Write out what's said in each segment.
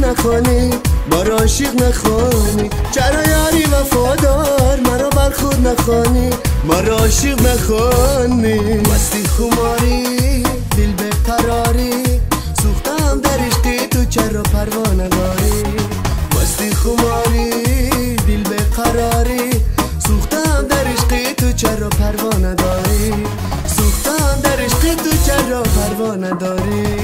نخوانی مرا عاشق نخوانی؟ چرا یاری وفادار مرا بر خود نخوانی مرا عاشق نخوانی؟ مستی خماری دل به قراری سوختم در عشق تو چرا پروا نداری؟ مستی خماری دل به قراری سوختم در عشق تو چرا پروا نداری؟ سوختم در عشق تو چرا پروا نداری؟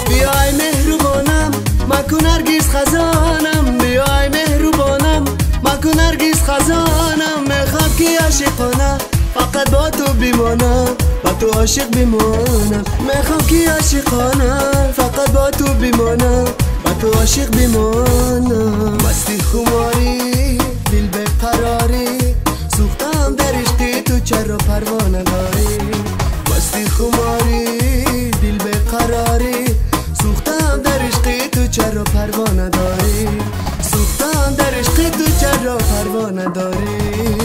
بیای مهربانم مکن هرگز خزانم بیای مهربانم مکن هرگز خزانم میخوام که عاشقانه فقط با تو بمانم با تو عاشق بمانم میخوام که عاشقانه فقط با تو بمانم با تو عاشق بمانم مستی خماری دل به قراری سوختم در عشق تو چرا پروا نداری؟ مستی خماری دل به قراری سوختم در عشق تو چرا پروا نداری؟ سوختم در عشق تو چرا پروا نداری؟